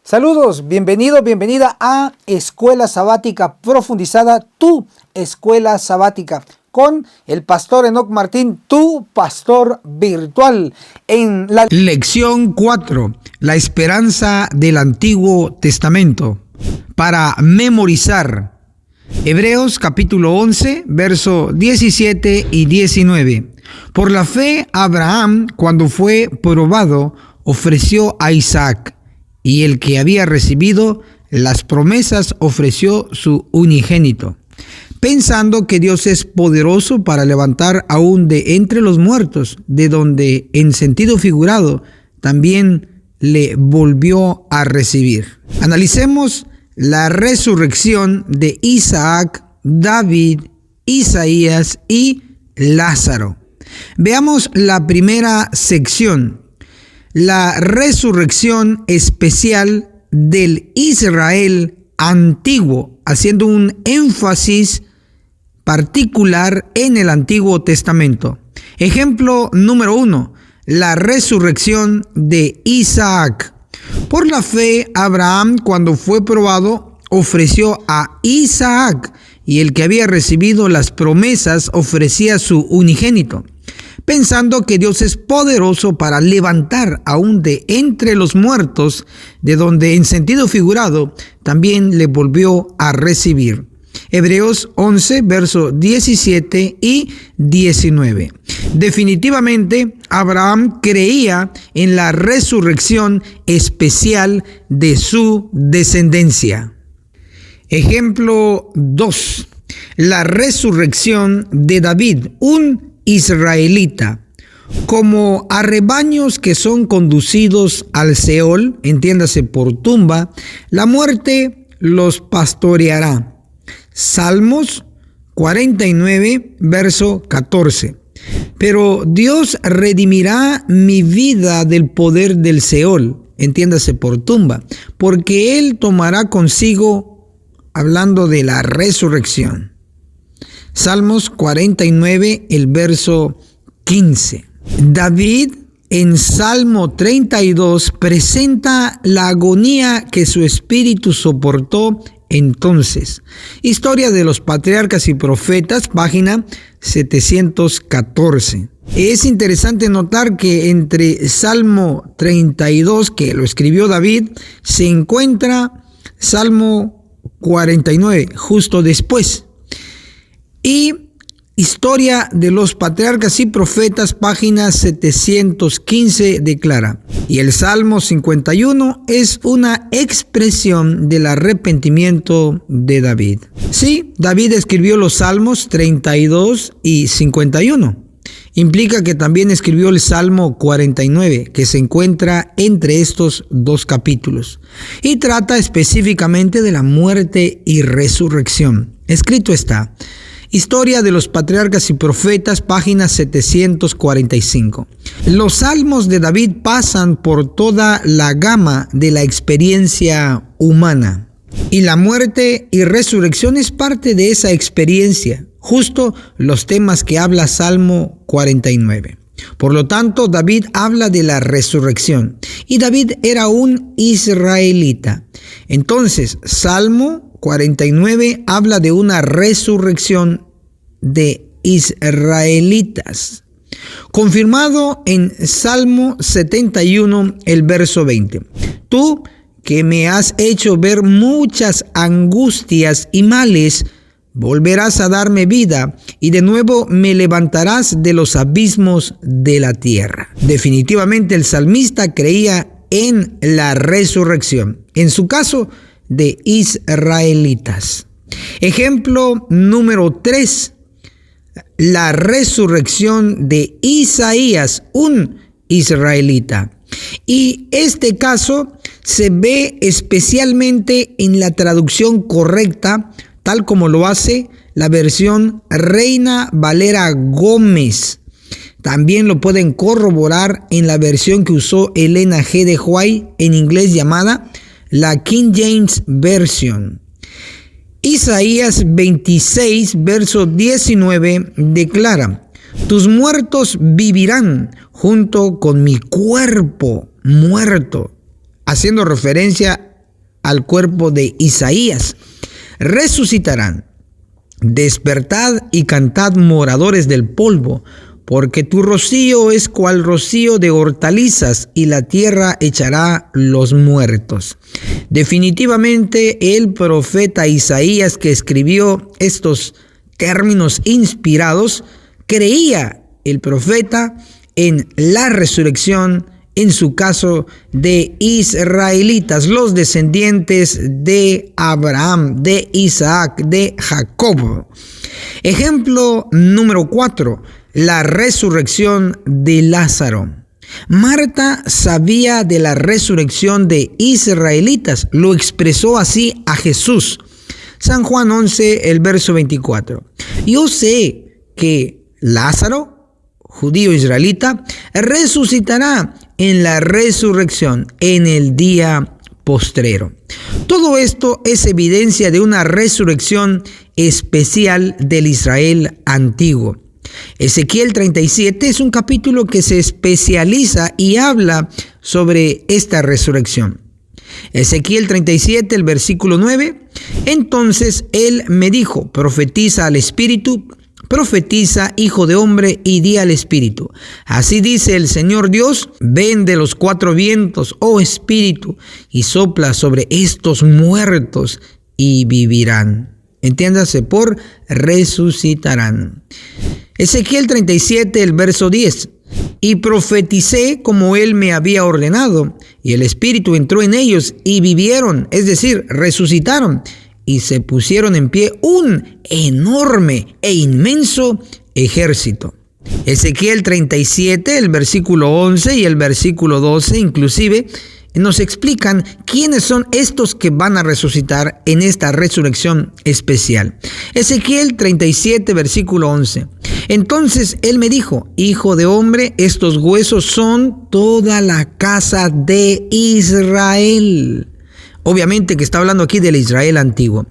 Saludos, bienvenido, bienvenida a Escuela Sabática Profundizada, tu escuela sabática, con el pastor Enoc Martín, tu pastor virtual. En la Lección 4, la esperanza del Antiguo Testamento. Para memorizar, Hebreos capítulo 11, verso 17 y 19. Por la fe, Abraham, cuando fue probado, ofreció a Isaac. Y el que había recibido las promesas ofreció su unigénito, pensando que Dios es poderoso para levantar aún de entre los muertos, de donde, en sentido figurado, también le volvió a recibir. Analicemos la resurrección de Isaac, David, Isaías y Lázaro. Veamos la primera sección. La resurrección especial del Israel antiguo, haciendo un énfasis particular en el Antiguo Testamento. Ejemplo número 1, la resurrección de Isaac. Por la fe, Abraham, cuando fue probado, ofreció a Isaac, y el que había recibido las promesas ofrecía su unigénito, pensando que Dios es poderoso para levantar aún de entre los muertos, de donde en sentido figurado también le volvió a recibir. Hebreos 11, versos 17 y 19. Definitivamente, Abraham creía en la resurrección especial de su descendencia. Ejemplo 2. La resurrección de David, un israelita. Como a rebaños que son conducidos al Seol, entiéndase por tumba, la muerte los pastoreará. Salmos 49, verso 14. Pero Dios redimirá mi vida del poder del Seol, entiéndase por tumba, porque Él tomará consigo, hablando de la resurrección. Salmos 49, el verso 15. David en Salmo 32 presenta la agonía que su espíritu soportó entonces. Historia de los Patriarcas y Profetas, página 714. Es interesante notar que entre Salmo 32, que lo escribió David, se encuentra Salmo 49, justo después. Y Historia de los Patriarcas y Profetas, página 715, declara: y el Salmo 51 es una expresión del arrepentimiento de David. Sí, David escribió los Salmos 32 y 51. Implica que también escribió el Salmo 49, que se encuentra entre estos dos capítulos, y trata específicamente de la muerte y resurrección. Escrito está: Historia de los Patriarcas y Profetas, página 745. Los salmos de David pasan por toda la gama de la experiencia humana, y la muerte y resurrección es parte de esa experiencia, justo los temas que habla Salmo 49. Por lo tanto, David habla de la resurrección, y David era un israelita. Entonces, Salmo 49 habla de una resurrección de israelitas, confirmado en Salmo 71, el verso 20. Tú que me has hecho ver muchas angustias y males, volverás a darme vida y de nuevo me levantarás de los abismos de la tierra. Definitivamente el salmista creía en la resurrección, en su caso de israelitas. Ejemplo número 3, la resurrección de Isaías, un israelita. Y este caso se ve especialmente en la traducción correcta, tal como lo hace la versión Reina Valera Gómez. También lo pueden corroborar en la versión que usó Elena G. de White en inglés, llamada la King James Version. Isaías 26, verso 19 declara: tus muertos vivirán junto con mi cuerpo muerto, haciendo referencia al cuerpo de Isaías. Resucitarán. Despertad y cantad, moradores del polvo, porque tu rocío es cual rocío de hortalizas, y la tierra echará los muertos. Definitivamente el profeta Isaías, que escribió estos términos inspirados, creía el profeta en la resurrección, en su caso, de israelitas, los descendientes de Abraham, de Isaac, de Jacob. Ejemplo número 4, la resurrección de Lázaro. Marta sabía de la resurrección de israelitas, lo expresó así a Jesús. San Juan 11, el verso 24. Yo sé que Lázaro, judío israelita, resucitará en la resurrección en el día postrero. Todo esto es evidencia de una resurrección especial del Israel antiguo. Ezequiel 37 es un capítulo que se especializa y habla sobre esta resurrección. Ezequiel 37, el versículo 9. Entonces él me dijo: profetiza al Espíritu, profetiza, hijo de hombre, y di al Espíritu: así dice el Señor Dios, ven de los 4 vientos, oh Espíritu, y sopla sobre estos muertos y vivirán. Entiéndase por resucitarán. Ezequiel 37, el verso 10. Y profeticé como él me había ordenado, y el Espíritu entró en ellos y vivieron, es decir, resucitaron, y se pusieron en pie un enorme e inmenso ejército. Ezequiel 37, el versículo 11 y el versículo 12 inclusive nos explican quiénes son estos que van a resucitar en esta resurrección especial. Ezequiel 37, versículo 11. Entonces él me dijo: hijo de hombre, estos huesos son toda la casa de Israel. Obviamente que está hablando aquí del Israel antiguo.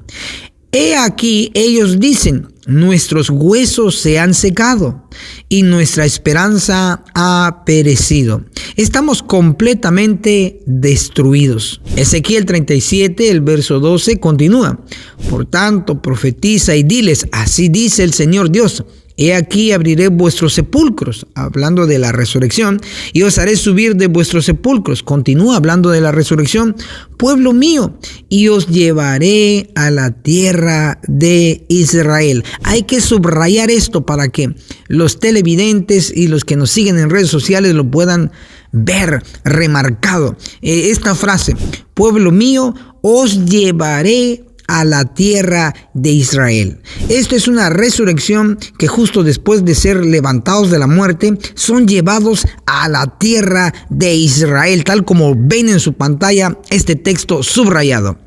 He aquí, ellos dicen: nuestros huesos se han secado y nuestra esperanza ha perecido. Estamos completamente destruidos. Ezequiel 37, el verso 12 continúa: por tanto, profetiza y diles: así dice el Señor Dios. He aquí abriré vuestros sepulcros, hablando de la resurrección, y os haré subir de vuestros sepulcros. Continúa hablando de la resurrección, pueblo mío, y os llevaré a la tierra de Israel. Hay que subrayar esto para que los televidentes y los que nos siguen en redes sociales lo puedan ver remarcado. Esta frase: pueblo mío, os llevaré a la tierra de Israel. Esto es una resurrección que justo después de ser levantados de la muerte son llevados a la tierra de Israel, tal como ven en su pantalla este texto subrayado.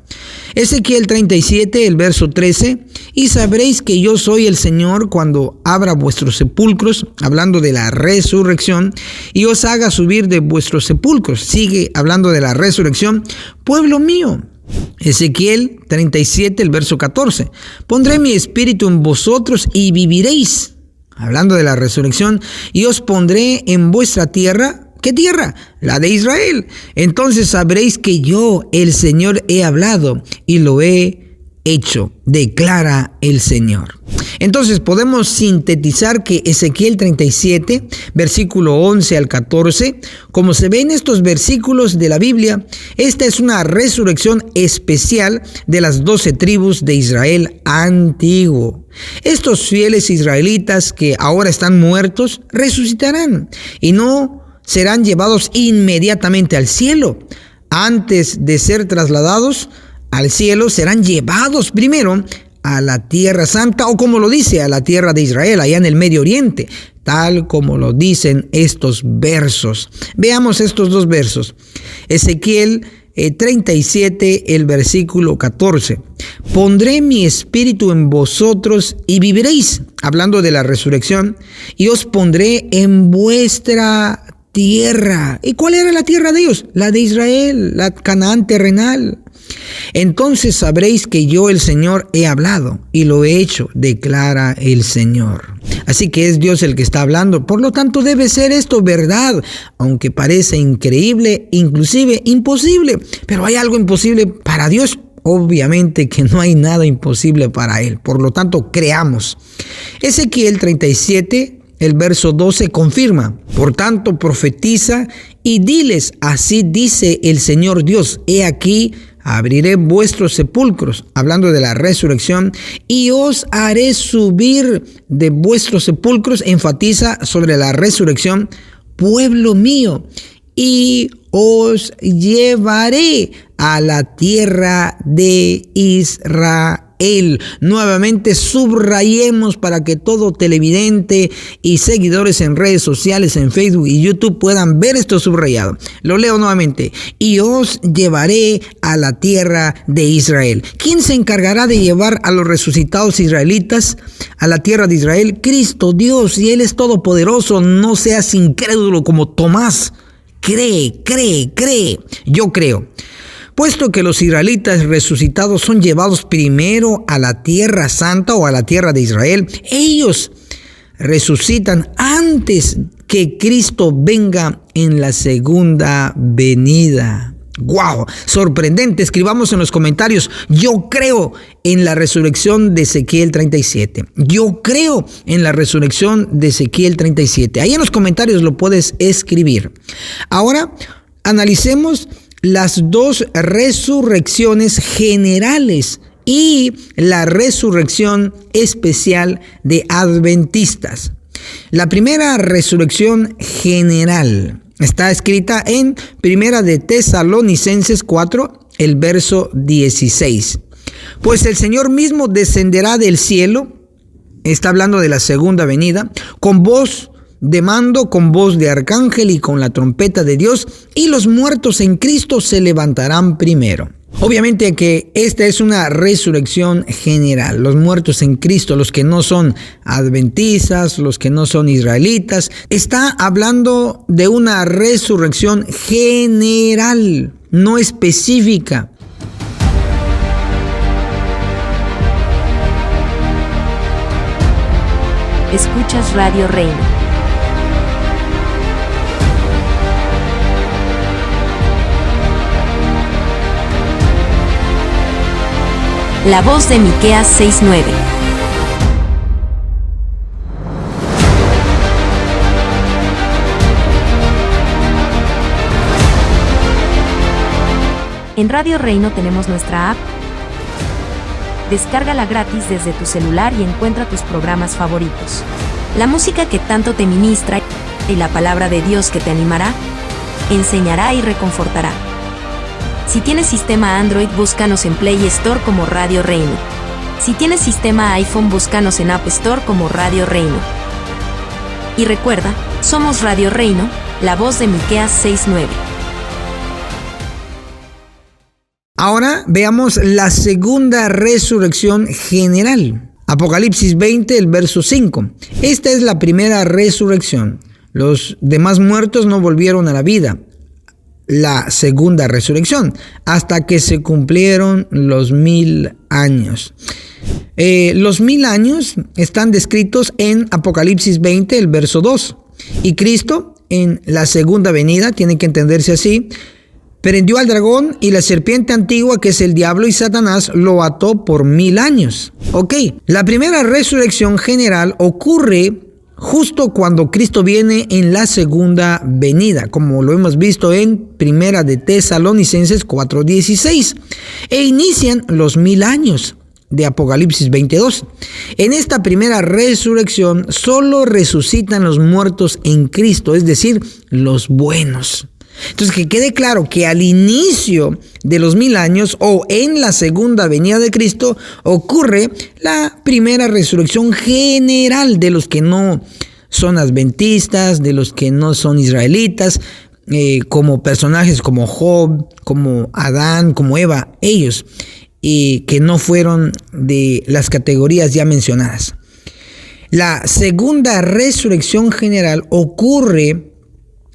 Ezequiel 37, el verso 13: y sabréis que yo soy el Señor cuando abra vuestros sepulcros, hablando de la resurrección, y os haga subir de vuestros sepulcros. Sigue hablando de la resurrección, pueblo mío. Ezequiel 37, el verso 14. Pondré mi espíritu en vosotros y viviréis. Hablando de la resurrección, y os pondré en vuestra tierra. ¿Qué tierra? La de Israel. Entonces sabréis que yo, el Señor, he hablado y lo he hecho, declara el Señor. Entonces podemos sintetizar que Ezequiel 37, versículo 11 al 14, como se ve en estos versículos de la Biblia, esta es una resurrección especial de las 12 tribus de Israel antiguo. Estos fieles israelitas que ahora están muertos resucitarán y no serán llevados inmediatamente al cielo. Antes de ser trasladados al cielo, serán llevados primero a la tierra santa, o como lo dice, a la tierra de Israel, allá en el Medio Oriente, tal como lo dicen estos versos. Veamos estos dos versos. Ezequiel 37, el versículo 14. Pondré mi espíritu en vosotros y viviréis, hablando de la resurrección, y os pondré en vuestra tierra. ¿Y cuál era la tierra de ellos? La de Israel, la Canaán terrenal. Entonces sabréis que yo, el Señor, he hablado y lo he hecho, declara el Señor. Así que es Dios el que está hablando. Por lo tanto, debe ser esto verdad, aunque parece increíble, inclusive imposible. Pero ¿hay algo imposible para Dios? Obviamente que no hay nada imposible para Él. Por lo tanto, creamos. Ezequiel 37, el verso 12 confirma: por tanto, profetiza y diles, así dice el Señor Dios, he aquí, abriré vuestros sepulcros, hablando de la resurrección, y os haré subir de vuestros sepulcros, enfatiza sobre la resurrección, pueblo mío, y os llevaré a la tierra de Israel. Nuevamente subrayemos para que todo televidente y seguidores en redes sociales, en Facebook y YouTube puedan ver esto subrayado. Lo leo nuevamente. Y os llevaré a la tierra de Israel. ¿Quién se encargará de llevar a los resucitados israelitas a la tierra de Israel? Cristo, Dios, y Él es todopoderoso. No seas incrédulo como Tomás. Cree. Yo creo. Puesto que los israelitas resucitados son llevados primero a la tierra santa o a la tierra de Israel, ellos resucitan antes que Cristo venga en la segunda venida. ¡Wow! Sorprendente. Escribamos en los comentarios: yo creo en la resurrección de Ezequiel 37. Yo creo en la resurrección de Ezequiel 37. Ahí en los comentarios lo puedes escribir. Ahora analicemos las dos resurrecciones generales y la resurrección especial de adventistas. La primera resurrección general está escrita en Primera de Tesalonicenses 4, el verso 16. Pues el Señor mismo descenderá del cielo, está hablando de la segunda venida, con voz de mando, con voz de arcángel y con la trompeta de Dios, y los muertos en Cristo se levantarán primero. Obviamente que esta es una resurrección general. Los muertos en Cristo, los que no son adventistas, los que no son israelitas, está hablando de una resurrección general, no específica. Escuchas Radio Reino. La voz de Miqueas 6:9. En Radio Reino tenemos nuestra app. Descárgala gratis desde tu celular y encuentra tus programas favoritos. La música que tanto te ministra y la palabra de Dios que te animará, enseñará y reconfortará. Si tienes sistema Android, búscanos en Play Store como Radio Reino. Si tienes sistema iPhone, búscanos en App Store como Radio Reino. Y recuerda, somos Radio Reino, la voz de Miqueas 6:9. Ahora veamos la segunda resurrección general. Apocalipsis 20, el verso 5. Esta es la primera resurrección. Los demás muertos no volvieron a la vida. La segunda resurrección, hasta que se cumplieron los 1000 años. Los 1000 años están descritos en Apocalipsis 20, el verso 2. Y Cristo, en la segunda venida, tiene que entenderse así, prendió al dragón y la serpiente antigua, que es el diablo y Satanás, lo ató por 1000 años. Ok, la primera resurrección general ocurre justo cuando Cristo viene en la segunda venida, como lo hemos visto en Primera de Tesalonicenses 4:16, e inician los 1000 años de Apocalipsis 22. En esta primera resurrección solo resucitan los muertos en Cristo, es decir, los buenos. Entonces, que quede claro que al inicio de los 1000 años o en la segunda venida de Cristo ocurre la primera resurrección general de los que no son adventistas, de los que no son israelitas, como personajes como Job, como Adán, como Eva, ellos, que no fueron de las categorías ya mencionadas. La segunda resurrección general ocurre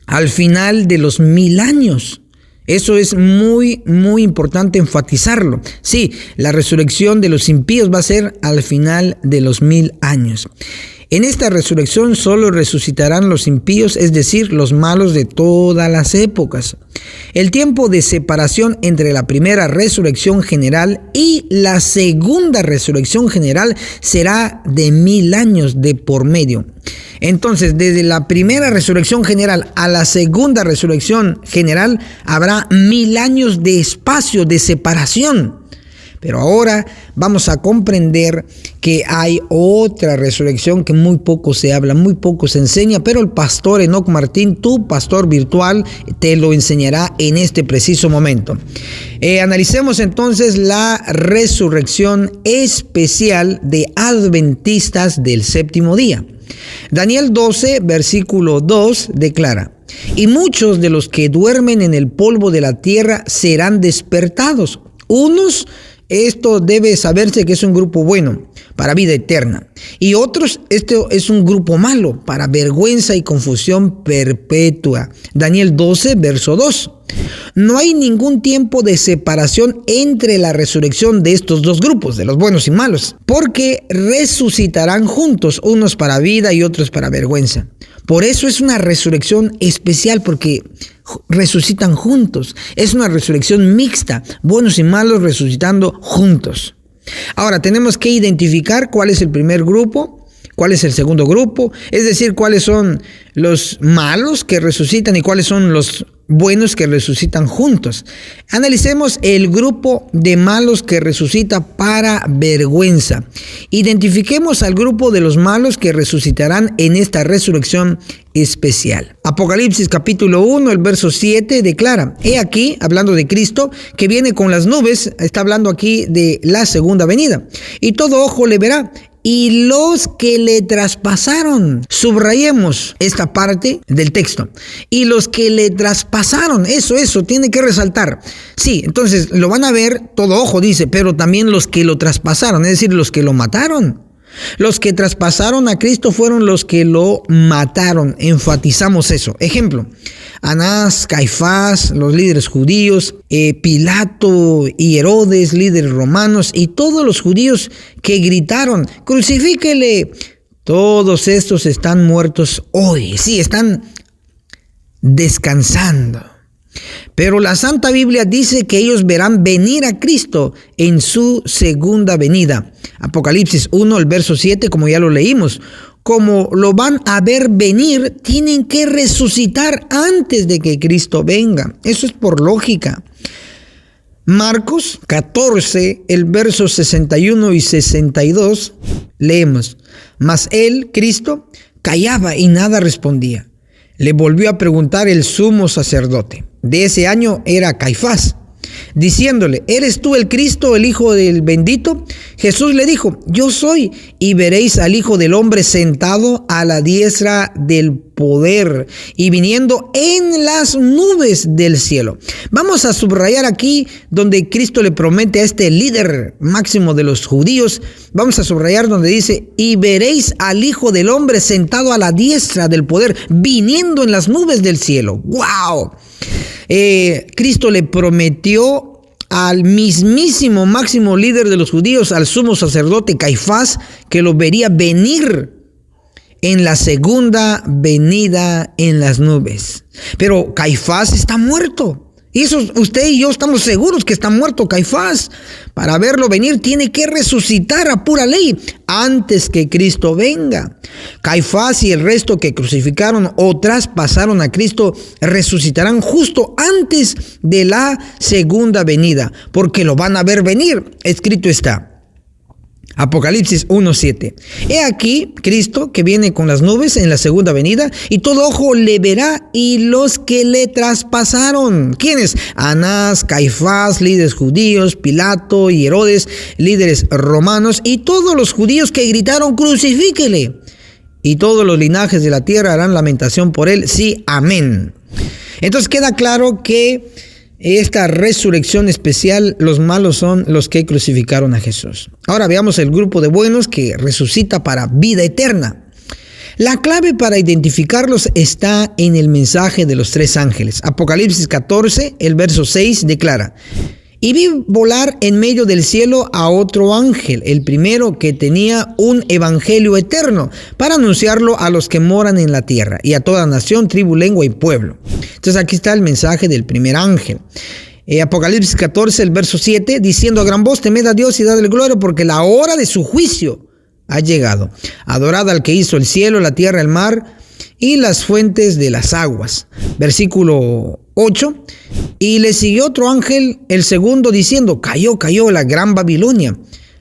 al final de los 1000 años. Eso es muy, muy importante enfatizarlo. Sí, la resurrección de los impíos va a ser al final de los 1000 años. En esta resurrección solo resucitarán los impíos, es decir, los malos de todas las épocas. El tiempo de separación entre la primera resurrección general y la segunda resurrección general será de 1000 años de por medio. Entonces, desde la primera resurrección general a la segunda resurrección general habrá 1000 años de espacio de separación. Pero ahora vamos a comprender que hay otra resurrección que muy poco se habla, muy poco se enseña, pero el pastor Enoc Martín, tu pastor virtual, te lo enseñará en este preciso momento. Analicemos entonces la resurrección especial de adventistas del séptimo día. Daniel 12, versículo 2 declara: y muchos de los que duermen en el polvo de la tierra serán despertados. Unos, esto debe saberse que es un grupo bueno para vida eterna, y otros, esto es un grupo malo para vergüenza y confusión perpetua. Daniel 12, verso 2. No hay ningún tiempo de separación entre la resurrección de estos dos grupos, de los buenos y malos, porque resucitarán juntos, unos para vida y otros para vergüenza. Por eso es una resurrección especial, porque resucitan juntos. Es una resurrección mixta, buenos y malos resucitando juntos. Ahora tenemos que identificar cuál es el primer grupo, cuál es el segundo grupo, es decir, cuáles son los malos que resucitan y cuáles son los buenos que resucitan juntos. Analicemos el grupo de malos que resucita para vergüenza. Identifiquemos al grupo de los malos que resucitarán en esta resurrección especial. Apocalipsis capítulo 1, el verso 7 declara: he aquí, hablando de Cristo, que viene con las nubes, está hablando aquí de la segunda venida, y todo ojo le verá, y los que le traspasaron. Subrayemos esta parte del texto. Y los que le traspasaron, eso tiene que resaltar. Sí, entonces lo van a ver, todo ojo dice, pero también los que lo traspasaron, es decir, los que lo mataron. Los que traspasaron a Cristo fueron los que lo mataron. Enfatizamos eso. Ejemplo: Anás, Caifás, los líderes judíos, Pilato y Herodes, líderes romanos, y todos los judíos que gritaron: crucifíquele. Todos estos están muertos hoy. Sí, están descansando. Pero la Santa Biblia dice que ellos verán venir a Cristo en su segunda venida. Apocalipsis 1, el verso 7, como ya lo leímos. Como lo van a ver venir, tienen que resucitar antes de que Cristo venga. Eso es por lógica. Marcos 14, el verso 61 y 62, leemos: mas él, Cristo, callaba y nada respondía. Le volvió a preguntar el sumo sacerdote, de ese año era Caifás, diciéndole: ¿eres tú el Cristo, el Hijo del Bendito? Jesús le dijo: yo soy, y veréis al Hijo del Hombre sentado a la diestra del poder y viniendo en las nubes del cielo. Vamos a subrayar aquí donde Cristo le promete a este líder máximo de los judíos. Vamos a subrayar donde dice: y veréis al Hijo del Hombre sentado a la diestra del poder, viniendo en las nubes del cielo. ¡Wow! Cristo le prometió al mismísimo máximo líder de los judíos, al sumo sacerdote Caifás, que lo vería venir en la segunda venida en las nubes. Pero Caifás está muerto. Y eso usted y yo estamos seguros que está muerto Caifás. Para verlo venir tiene que resucitar a pura ley antes que Cristo venga. Caifás y el resto que crucificaron o traspasaron a Cristo resucitarán justo antes de la segunda venida, porque lo van a ver venir. Escrito está. Apocalipsis 1:7. He aquí Cristo que viene con las nubes en la segunda venida, y todo ojo le verá, y los que le traspasaron. ¿Quiénes? Anás, Caifás, líderes judíos, Pilato y Herodes, líderes romanos, y todos los judíos que gritaron: crucifíquele. Y todos los linajes de la tierra harán lamentación por él. Sí, amén. Entonces queda claro que esta resurrección especial, los malos son los que crucificaron a Jesús. Ahora veamos el grupo de buenos que resucita para vida eterna. La clave para identificarlos está en el mensaje de los tres ángeles. Apocalipsis 14, el verso 6 declara: y vi volar en medio del cielo a otro ángel, el primero, que tenía un evangelio eterno para anunciarlo a los que moran en la tierra y a toda nación, tribu, lengua y pueblo. Entonces aquí está el mensaje del primer ángel. Apocalipsis 14, el verso 7, diciendo a gran voz: temed a Dios y dadle gloria, porque la hora de su juicio ha llegado. Adorad al que hizo el cielo, la tierra, el mar y las fuentes de las aguas. Versículo 8. Y le siguió otro ángel, el segundo, diciendo: cayó la gran Babilonia,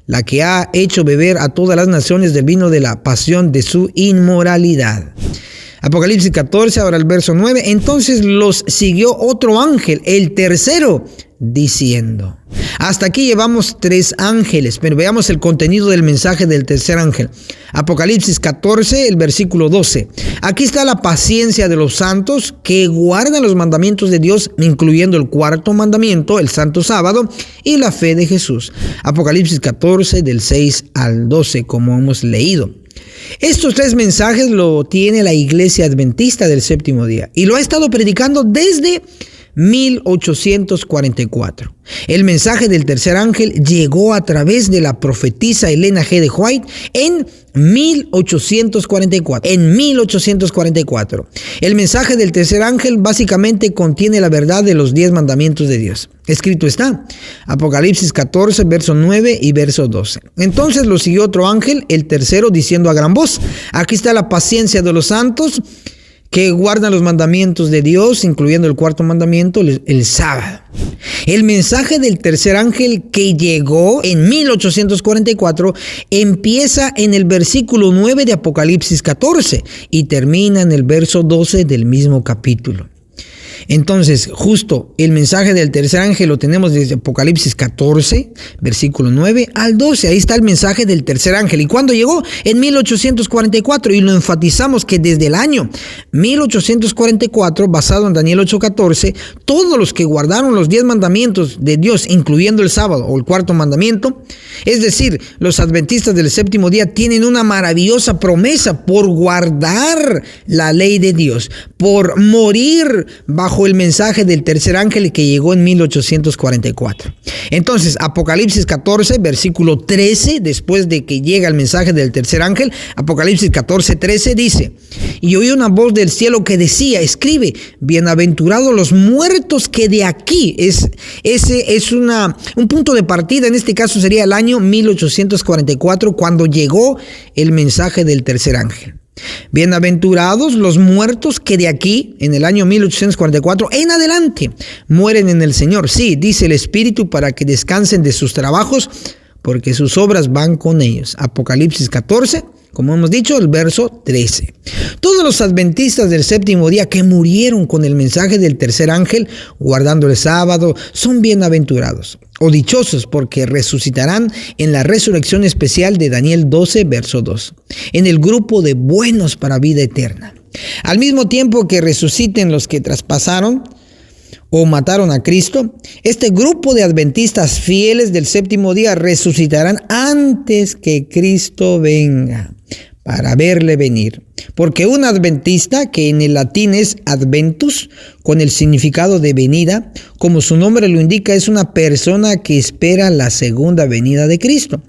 la que ha hecho beber a todas las naciones del vino de la pasión de su inmoralidad. Apocalipsis 14, ahora el verso 9. Entonces los siguió otro ángel, el tercero, diciendo. Hasta aquí llevamos tres ángeles, pero veamos el contenido del mensaje del tercer ángel. Apocalipsis 14, el versículo 12. Aquí está la paciencia de los santos que guardan los mandamientos de Dios, incluyendo el cuarto mandamiento, el santo sábado, y la fe de Jesús. Apocalipsis 14, del 6 al 12, como hemos leído. Estos tres mensajes lo tiene la Iglesia Adventista del Séptimo Día y lo ha estado predicando desde 1844. El mensaje del tercer ángel llegó a través de la profetisa Elena G. de White en 1844. El mensaje del tercer ángel básicamente contiene la verdad de los 10 mandamientos de Dios. Escrito está, Apocalipsis 14, verso 9 y verso 12. Entonces lo siguió otro ángel, el tercero, diciendo a gran voz: aquí está la paciencia de los santos que guardan los mandamientos de Dios, incluyendo el cuarto mandamiento, el sábado. El mensaje del tercer ángel, que llegó en 1844, empieza en el versículo 9 de Apocalipsis 14 y termina en el verso 12 del mismo capítulo. Entonces, justo el mensaje del tercer ángel lo tenemos desde Apocalipsis 14, versículo 9 al 12. Ahí está el mensaje del tercer ángel. ¿Y cuándo llegó? En 1844. Y lo enfatizamos que desde el año 1844, basado en Daniel 8:14, todos los que guardaron los 10 mandamientos de Dios, incluyendo el sábado o el cuarto mandamiento, es decir, los adventistas del séptimo día, tienen una maravillosa promesa por guardar la ley de Dios, por morir bajo el mensaje del tercer ángel que llegó en 1844. Entonces, Apocalipsis 14, versículo 13, después de que llega el mensaje del tercer ángel, Apocalipsis 14, 13 dice: y oí una voz del cielo que decía: escribe, bienaventurados los muertos que de aquí. Ese es un punto de partida. En este caso sería el año 1844, cuando llegó el mensaje del tercer ángel. Bienaventurados los muertos que de aquí, en el año 1844 en adelante, mueren en el Señor. Sí, dice el Espíritu, para que descansen de sus trabajos, porque sus obras van con ellos. Apocalipsis 14, como hemos dicho, el verso 13. Todos los adventistas del séptimo día que murieron con el mensaje del tercer ángel, guardando el sábado, son bienaventurados o dichosos, porque resucitarán en la resurrección especial de Daniel 12, verso 2, en el grupo de buenos para vida eterna. Al mismo tiempo que resuciten los que traspasaron o mataron a Cristo, este grupo de adventistas fieles del séptimo día resucitarán antes que Cristo venga para verle venir. Porque un adventista, que en el latín es adventus, con el significado de venida, como su nombre lo indica, es una persona que espera la segunda venida de Cristo.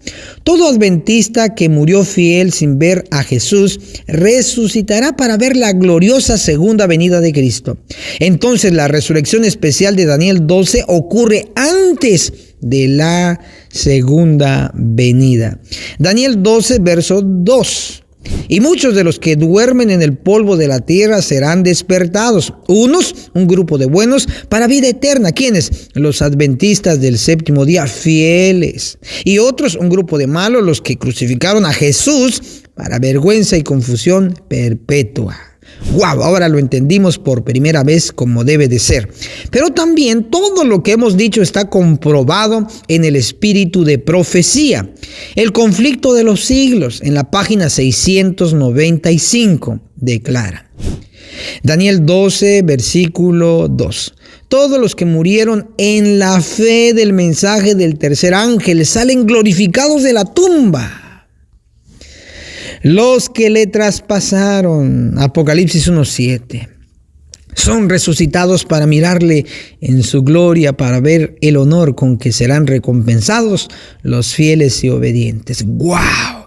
Todo adventista que murió fiel sin ver a Jesús resucitará para ver la gloriosa segunda venida de Cristo. Entonces la resurrección especial de Daniel 12 ocurre antes de la segunda venida. Daniel 12, verso 2. Y muchos de los que duermen en el polvo de la tierra serán despertados. Unos, un grupo de buenos, para vida eterna. ¿Quiénes? Los adventistas del séptimo día fieles. Y otros, un grupo de malos, los que crucificaron a Jesús, para vergüenza y confusión perpetua. ¡Wow! Ahora lo entendimos por primera vez como debe de ser. Pero también todo lo que hemos dicho está comprobado en el espíritu de profecía. El conflicto de los siglos, en la página 695, declara. Daniel 12, versículo 2. Todos los que murieron en la fe del mensaje del tercer ángel salen glorificados de la tumba. Los que le traspasaron, Apocalipsis 1:7, son resucitados para mirarle en su gloria, para ver el honor con que serán recompensados los fieles y obedientes. ¡Wow!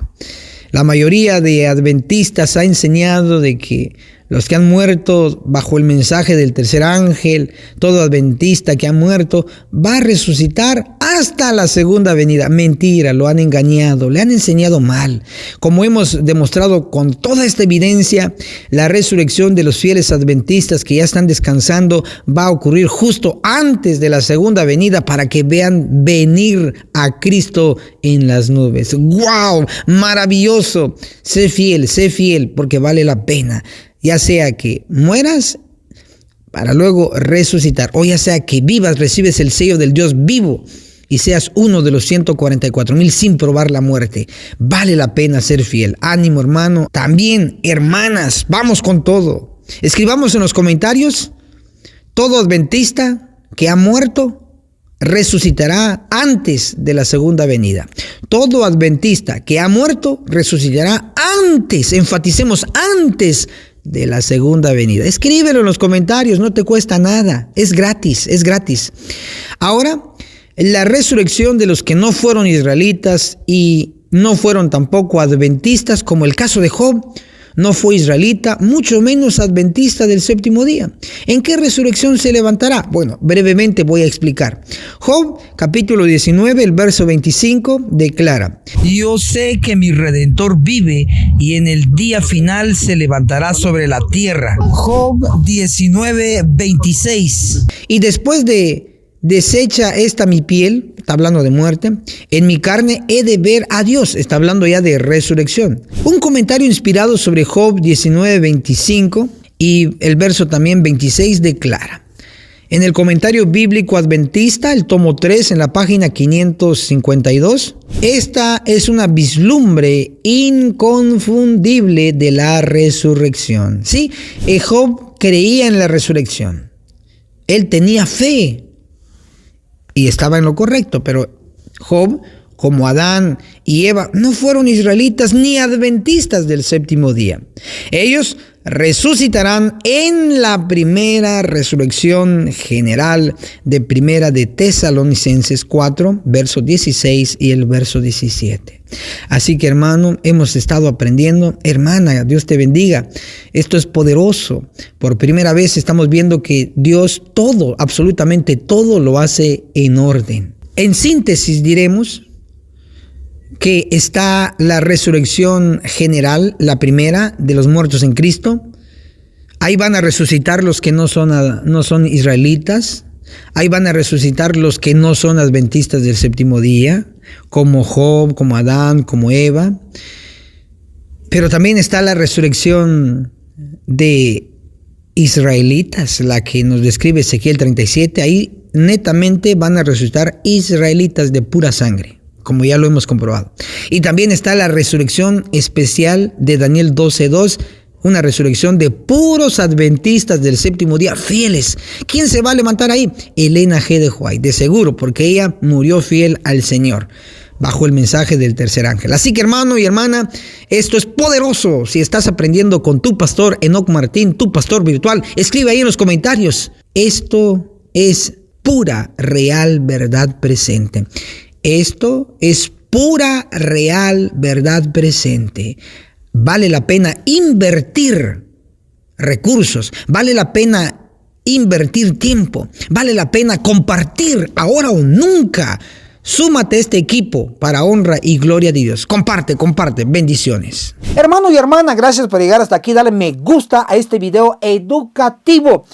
La mayoría de adventistas ha enseñado de que los que han muerto bajo el mensaje del tercer ángel, todo adventista que ha muerto, va a resucitar hasta la segunda venida. Mentira, lo han engañado, le han enseñado mal. Como hemos demostrado con toda esta evidencia, la resurrección de los fieles adventistas que ya están descansando va a ocurrir justo antes de la segunda venida para que vean venir a Cristo en las nubes. ¡Wow! Maravilloso. Sé fiel, porque vale la pena. Ya sea que mueras para luego resucitar, o ya sea que vivas, recibes el sello del Dios vivo y seas uno de los 144,000 sin probar la muerte. Vale la pena ser fiel. Ánimo, hermano. También, hermanas, vamos con todo. Escribamos en los comentarios: todo adventista que ha muerto resucitará antes de la segunda venida. Todo adventista que ha muerto resucitará antes, enfaticemos, antes de la segunda venida. Escríbelo en los comentarios, no te cuesta nada, es gratis. Ahora, la resurrección de los que no fueron israelitas y no fueron tampoco adventistas, como el caso de Job. No fue israelita, mucho menos adventista del séptimo día. ¿En qué resurrección se levantará? Bueno, brevemente voy a explicar. Job, capítulo 19, el verso 25, declara: yo sé que mi Redentor vive y en el día final se levantará sobre la tierra. Job 19, 26. Y después de desecha esta mi piel, está hablando de muerte, en mi carne he de ver a Dios, está hablando ya de resurrección. Un comentario inspirado sobre Job 19, 25 y el verso también 26 declara: en el comentario bíblico adventista, el tomo 3, en la página 552, esta es una vislumbre inconfundible de la resurrección. Sí, Job creía en la resurrección. Él tenía fe y estaba en lo correcto, pero Job, como Adán y Eva, no fueron israelitas ni adventistas del séptimo día. Ellos resucitarán en la primera resurrección general de Primera de Tesalonicenses 4, verso 16 y el verso 17. Así que, hermano, hemos estado aprendiendo. Hermana, Dios te bendiga. Esto es poderoso. Por primera vez estamos viendo que Dios todo, absolutamente todo lo hace en orden. En síntesis diremos que está la resurrección general, la primera de los muertos en Cristo. Ahí van a resucitar los que no son israelitas. Ahí van a resucitar los que no son adventistas del séptimo día, como Job, como Adán, como Eva. Pero también está la resurrección de israelitas, la que nos describe Ezequiel 37. Ahí netamente van a resucitar israelitas de pura sangre, como ya lo hemos comprobado. Y también está la resurrección especial de Daniel 12:2, una resurrección de puros adventistas del séptimo día, fieles. ¿Quién se va a levantar ahí? Elena G. de White, de seguro, porque ella murió fiel al Señor, bajo el mensaje del tercer ángel. Así que, hermano y hermana, esto es poderoso. Si estás aprendiendo con tu pastor Enoc Martín, tu pastor virtual, escribe ahí en los comentarios: esto es pura, real verdad presente. Esto es pura, real verdad presente. Vale la pena invertir recursos, vale la pena invertir tiempo, vale la pena compartir ahora o nunca. Súmate a este equipo para honra y gloria de Dios. Comparte. Bendiciones. Hermano y hermana, gracias por llegar hasta aquí. Dale me gusta a este video educativo.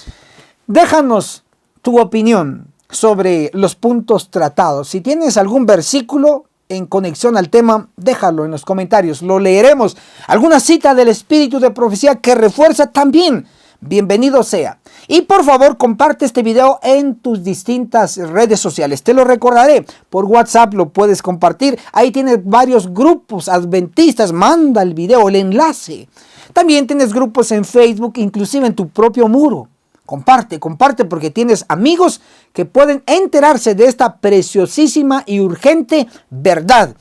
Déjanos tu opinión sobre los puntos tratados. Si tienes algún versículo en conexión al tema, déjalo en los comentarios, lo leeremos. Alguna cita del espíritu de profecía que refuerza también, bienvenido sea. Y por favor, comparte este video en tus distintas redes sociales. Te lo recordaré, por WhatsApp lo puedes compartir. Ahí tienes varios grupos adventistas, manda el video, el enlace. También tienes grupos en Facebook, inclusive en tu propio muro. Comparte porque tienes amigos que pueden enterarse de esta preciosísima y urgente verdad.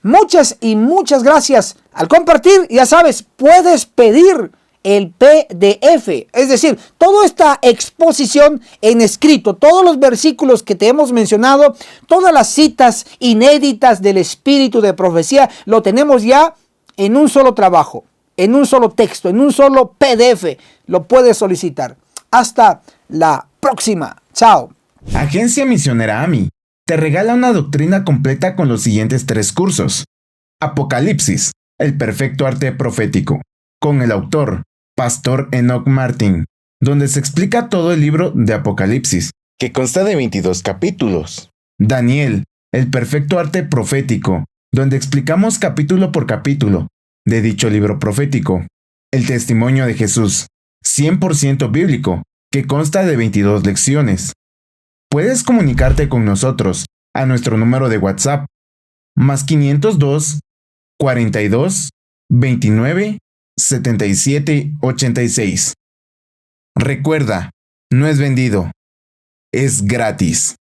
Muchas y muchas gracias. Al compartir, ya sabes, puedes pedir el PDF, es decir, toda esta exposición en escrito, todos los versículos que te hemos mencionado, todas las citas inéditas del espíritu de profecía, lo tenemos ya en un solo trabajo, en un solo texto, en un solo PDF. Lo puedes solicitar. Hasta la próxima. Chao. Agencia Misionera AMI te regala una doctrina completa con los siguientes 3 cursos. Apocalipsis, el perfecto arte profético, con el autor, Pastor Enoch Martin, donde se explica todo el libro de Apocalipsis, que consta de 22 capítulos. Daniel, el perfecto arte profético, donde explicamos capítulo por capítulo de dicho libro profético. El testimonio de Jesús, 100% bíblico, que consta de 22 lecciones. Puedes comunicarte con nosotros a nuestro número de WhatsApp, más 502 42 29 77 86. Recuerda, no es vendido, es gratis.